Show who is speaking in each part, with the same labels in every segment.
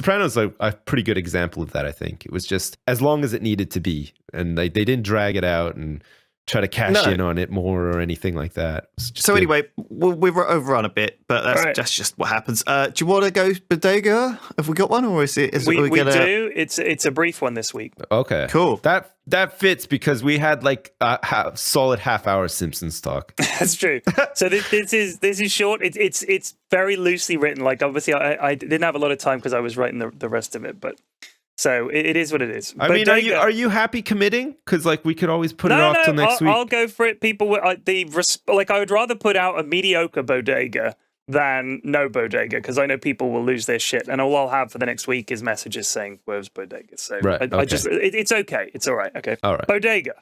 Speaker 1: Sopranos are a pretty good example of that, I think. It was just as long as it needed to be. And they didn't drag it out and try to cash in on it more or anything like that.
Speaker 2: So anyway, we've overrun a bit, but that's just what happens. Do you want to go Bodega? Have we got one, or is it?
Speaker 3: We do. It's a brief one this week.
Speaker 1: Okay,
Speaker 2: cool.
Speaker 1: That fits because we had like a solid half-hour Simpsons talk.
Speaker 3: That's true. So this is short. It's very loosely written. Like obviously, I didn't have a lot of time because I was writing the rest of it, but. So it is what it is.
Speaker 1: I mean, are you happy committing? Because like we could always put it off till next week.
Speaker 3: I'll go for it. People, I would rather put out a mediocre Bodega than no Bodega because I know people will lose their shit, and all I'll have for the next week is messages saying "Where's Bodega?" So it's okay. It's all right. Okay.
Speaker 1: All right.
Speaker 3: Bodega,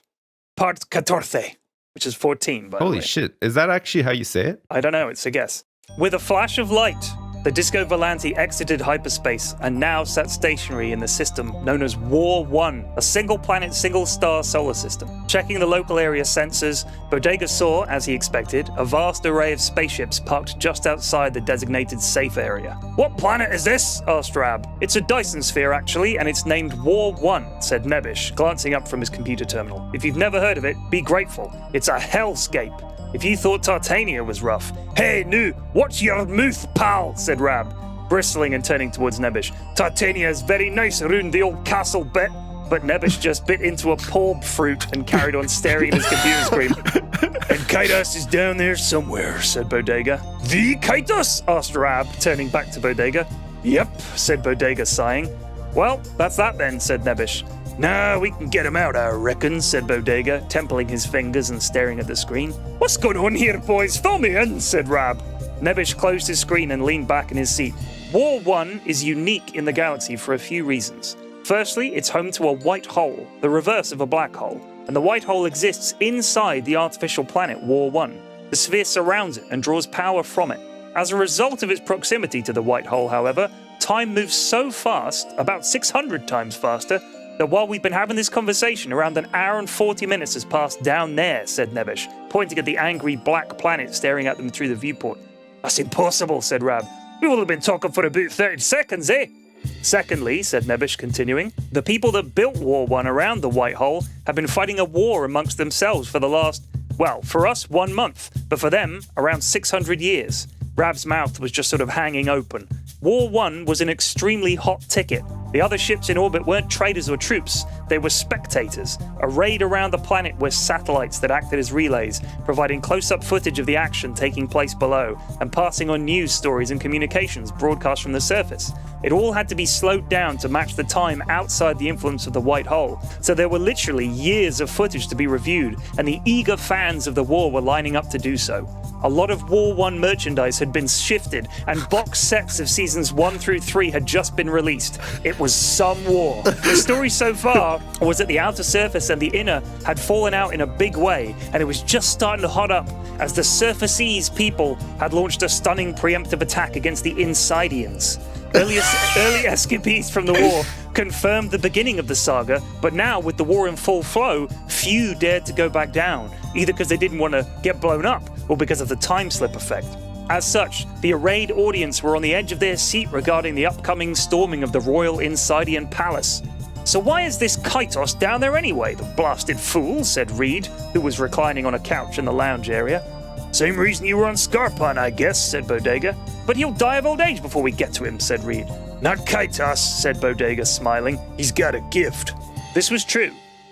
Speaker 3: part Catorce, which is 14. By the way.
Speaker 1: Holy shit! Is that actually how you say it?
Speaker 3: I don't know. It's a guess. With a flash of light, the Disco Volante exited hyperspace and now sat stationary in the system known as War 1, a single-planet, single-star solar system. Checking the local area sensors, Bodega saw, as he expected, a vast array of spaceships parked just outside the designated safe area. "What planet is this?" asked Rab. "It's a Dyson sphere, actually, and it's named War 1, said Nebish, glancing up from his computer terminal. "If you've never heard of it, be grateful. It's a hellscape. If you thought Tartania was rough." "Hey, nu, what's your mouth, pal?" said Rab, bristling and turning towards Nebish. "Tartania is very nice around the old castle bit." But Nebish just bit into a pulp fruit and carried on staring at his computer screen. "And Catorce is down there somewhere," said Bodega. "The Catorce?" asked Rab, turning back to Bodega. "Yep," said Bodega, sighing. "Well, that's that then," said Nebish. "Nah, we can get him out, I reckon," said Bodega, templing his fingers and staring at the screen. "What's going on here, boys? Fill me in," said Rab. Nebish closed his screen and leaned back in his seat. War 1 is unique in the galaxy for a few reasons. Firstly, it's home to a white hole, the reverse of a black hole, and the white hole exists inside the artificial planet War 1. The sphere surrounds it and draws power from it. As a result of its proximity to the white hole, however, time moves so fast, about 600 times faster, that while we've been having this conversation, around an hour and 40 minutes has passed down there, said Nebish, pointing at the angry black planet staring at them through the viewport. "That's impossible," said Rab. "We will have been talking for about 30 seconds, eh?" "Secondly," said Nebish, continuing, "the people that built War 1 around the white hole have been fighting a war amongst themselves for the last, well, for us, 1 month, but for them, around 600 years. Rab's mouth was just sort of hanging open. War 1 was an extremely hot ticket. The other ships in orbit weren't traders or troops, they were spectators. Arrayed around the planet were satellites that acted as relays, providing close-up footage of the action taking place below, and passing on news stories and communications broadcast from the surface. It all had to be slowed down to match the time outside the influence of the white hole, so there were literally years of footage to be reviewed, and the eager fans of the war were lining up to do so. A lot of War 1 merchandise had been shifted, and box sets of seasons 1 through 3 had just been released. It was some war. The story so far was that the outer surface and the inner had fallen out in a big way, and it was just starting to hot up as the surface-ease people had launched a stunning preemptive attack against the Insidians. Early escapees from the war confirmed the beginning of the saga, but now with the war in full flow, few dared to go back down, either because they didn't want to get blown up or because of the time slip effect. As such, the arrayed audience were on the edge of their seat regarding the upcoming storming of the Royal Insidian Palace. "So why is this Catorce down there anyway, the blasted fool?" said Reed, who was reclining on a couch in the lounge area. "Same reason you were on Scarpon, I guess," said Bodega. "But he'll die of old age before we get to him," said Reed. "Not Catorce," said Bodega, smiling. "He's got a gift." This was true.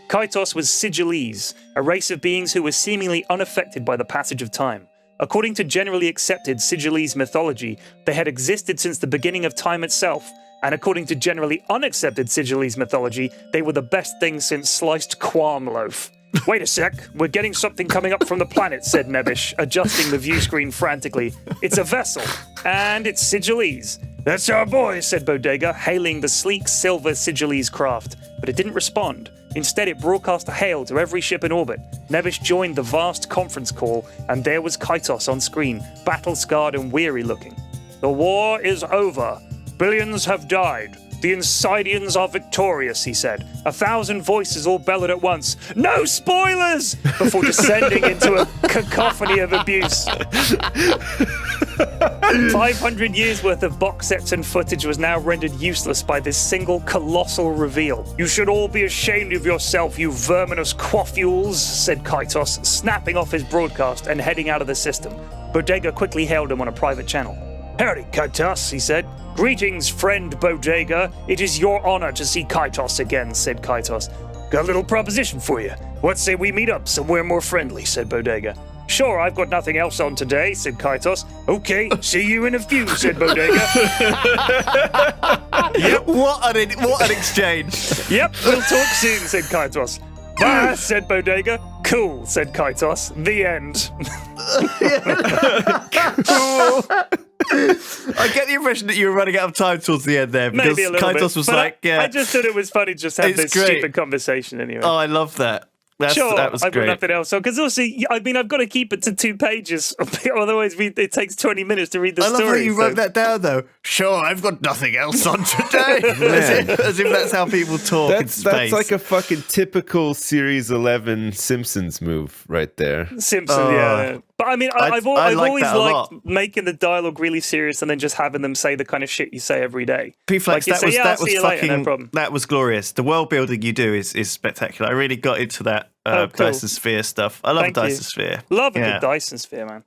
Speaker 3: Catorce was Sigillese, a race of beings who were seemingly unaffected by the passage of time. According to generally accepted Sigillese mythology, they had existed since the beginning of time itself, and according to generally unaccepted Sigillese mythology, they were the best thing since sliced qualm loaf. "Wait a sec, we're getting something coming up from the planet," said Nebish, adjusting the view screen frantically. "It's a vessel, and it's Sigillese." "That's our boy," said Bodega, hailing the sleek silver Sigillese craft, but it didn't respond. Instead, it broadcast a hail to every ship in orbit. Nebish joined the vast conference call, and there was Catorce on screen, battle-scarred and weary-looking. "The war is over. Billions have died. The Insidians are victorious," he said. 1,000 voices all bellowed at once, "No spoilers!" before descending into a cacophony of abuse. 500 years worth of box sets and footage was now rendered useless by this single colossal reveal. You should all be ashamed of yourself, you verminous quaffules, said Catorce, snapping off his broadcast and heading out of the system. Bodega quickly hailed him on a private channel. Howdy, Catorce, he said. Greetings, friend Bodega. It is your honor to see Catorce again, said Catorce. Got a little proposition for you. What say we meet up somewhere more friendly, said Bodega. Sure, I've got nothing else on today, said Catorce. Okay, see you in a few, said Bodega.
Speaker 2: Yep. What an exchange.
Speaker 3: Yep, we'll talk soon, said Catorce. Bah, said Bodega. Cool, said Catorce. The end.
Speaker 2: I get the impression that you were running out of time towards the end there because
Speaker 3: Maybe a little
Speaker 2: Catorce
Speaker 3: bit,
Speaker 2: was
Speaker 3: but
Speaker 2: like, yeah.
Speaker 3: I just thought it was funny just to have
Speaker 2: It's
Speaker 3: this
Speaker 2: great.
Speaker 3: stupid conversation anyway.
Speaker 2: Oh, I love that.
Speaker 3: Sure,
Speaker 2: that was
Speaker 3: I've got
Speaker 2: great.
Speaker 3: nothing else. So, because also, I mean, I've got to keep it to 2 pages. Otherwise, it takes 20 minutes to read the
Speaker 2: I love
Speaker 3: story.
Speaker 2: how you wrote that down, though. Sure, I've got nothing else on today. as if that's how people talk in space.
Speaker 1: That's like a fucking typical Series 11 Simpsons move right there.
Speaker 3: Simpson, yeah. But I mean, I've
Speaker 2: like
Speaker 3: always
Speaker 2: that a
Speaker 3: liked
Speaker 2: lot.
Speaker 3: making the dialogue really serious and then just having them say the kind of shit you say every day.
Speaker 2: P-Flex,
Speaker 3: Like you say,
Speaker 2: that
Speaker 3: I'll
Speaker 2: was
Speaker 3: see you later,
Speaker 2: fucking,
Speaker 3: no problem.
Speaker 2: that was glorious. The world building you do is spectacular. I really got into that
Speaker 3: Oh, cool.
Speaker 2: Dyson Sphere stuff. I love
Speaker 3: Thank you.
Speaker 2: Dyson Sphere.
Speaker 3: Love a
Speaker 2: Yeah.
Speaker 3: good Dyson Sphere, man.